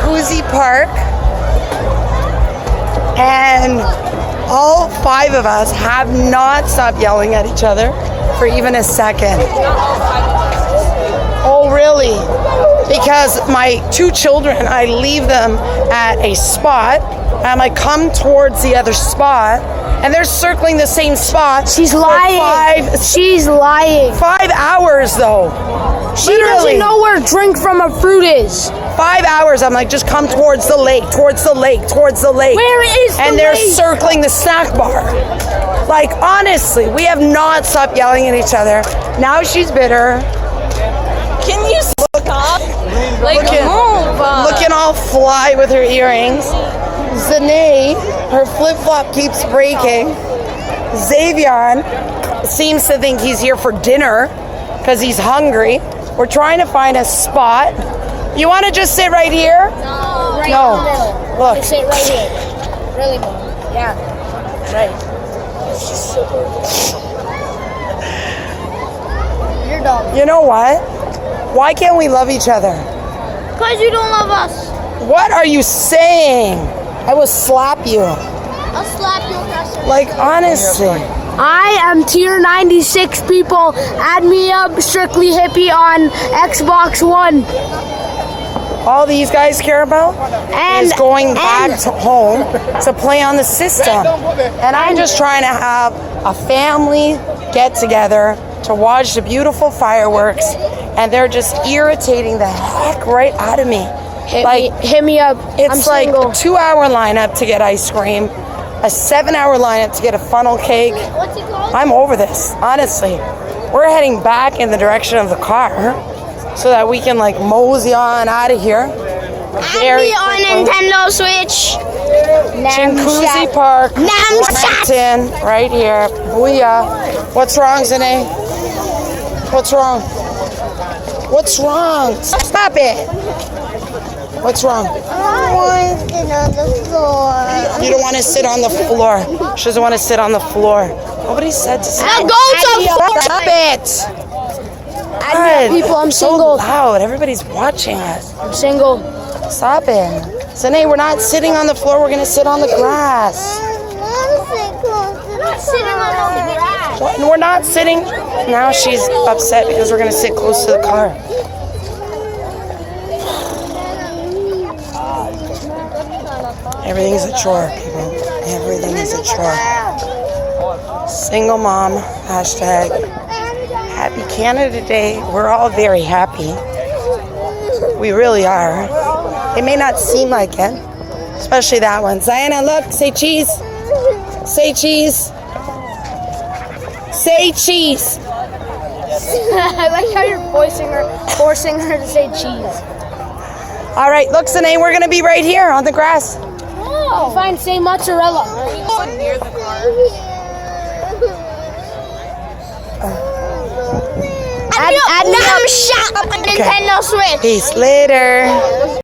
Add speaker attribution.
Speaker 1: Chinguzi Park, and all 5 of us have not stopped yelling at each other for even a second. Oh, really? Because my 2 children, I leave them at a spot, and I come towards the other spot, and they're circling the same spot.
Speaker 2: She's
Speaker 1: for
Speaker 2: lying. She's lying.
Speaker 1: 5 hours, though.
Speaker 2: She
Speaker 1: Literally.
Speaker 2: doesn't know where drink from a fruit is.
Speaker 1: 5 hours, I'm like, just come towards the lake, towards the lake, towards the lake.
Speaker 2: Where is the
Speaker 1: And they're
Speaker 2: lake?
Speaker 1: circling the snack bar. Like, honestly, we have not stopped yelling at each other. Now she's bitter.
Speaker 3: Can you stop? Like,
Speaker 1: Looking,
Speaker 3: move.
Speaker 1: looking all fly with her earrings. Zanae, her flip-flop keeps breaking. Xavier seems to think he's here for dinner because he's hungry. We're trying to find a spot. You want to just sit right here?
Speaker 2: No, right
Speaker 1: No.
Speaker 2: in the middle.
Speaker 1: Look.
Speaker 2: You sit right here. Really, Mom. Yeah. Right. You're dumb.
Speaker 1: You know what? Why can't we love each other?
Speaker 2: Because you don't love us.
Speaker 1: What are you saying? I will slap you.
Speaker 2: I'll slap you across the
Speaker 1: Like, honestly.
Speaker 2: I am tier 96 people. Add me up, Strictly Hippie on Xbox One.
Speaker 1: All these guys care about is going back to home to play on the system. And I'm just trying to have a family get together to watch the beautiful fireworks, and they're just irritating the heck right out of me.
Speaker 2: Hit me up.
Speaker 1: It's
Speaker 2: I'm
Speaker 1: like
Speaker 2: single.
Speaker 1: a 2-hour lineup to get ice cream, a 7-hour lineup to get a funnel cake.
Speaker 2: What's it called?
Speaker 1: I'm over this, honestly. We're heading back in the direction of the car so that we can like mosey on out of here. Very
Speaker 2: on
Speaker 1: quickly.
Speaker 2: Nintendo Switch.
Speaker 1: Chinguzi Park, Brampton, right here. Booyah. What's wrong, Zanae? What's wrong? What's wrong? Stop it. What's wrong?
Speaker 2: I want to sit on the floor.
Speaker 1: You don't want to sit on the floor. She doesn't want to sit on the floor. Nobody said to sit
Speaker 2: Now
Speaker 1: on
Speaker 2: go to
Speaker 1: Stop it. God,
Speaker 2: people, I'm
Speaker 1: so
Speaker 2: single.
Speaker 1: loud. Everybody's watching us.
Speaker 2: I'm single.
Speaker 1: Stop it. Zanae, we're not sitting on the floor. We're going to sit on the grass.
Speaker 2: Sitting on the grass.
Speaker 1: What? We're not sitting. Now she's upset because we're going to sit close to the car. Everything's a chore, people. Everything is a chore. Single mom, hashtag Happy Canada Day. We're all very happy. We really are. It may not seem like it, especially that one. Ziana, look, say cheese. Say cheese. Say cheese.
Speaker 2: I like how you're forcing her to say cheese.
Speaker 1: All right, look, Zanae, we're going to be right here on the grass.
Speaker 2: Oh. Fine, say mozzarella.
Speaker 3: Near the car.
Speaker 2: Add me up. Nintendo Switch.
Speaker 1: Peace. Later.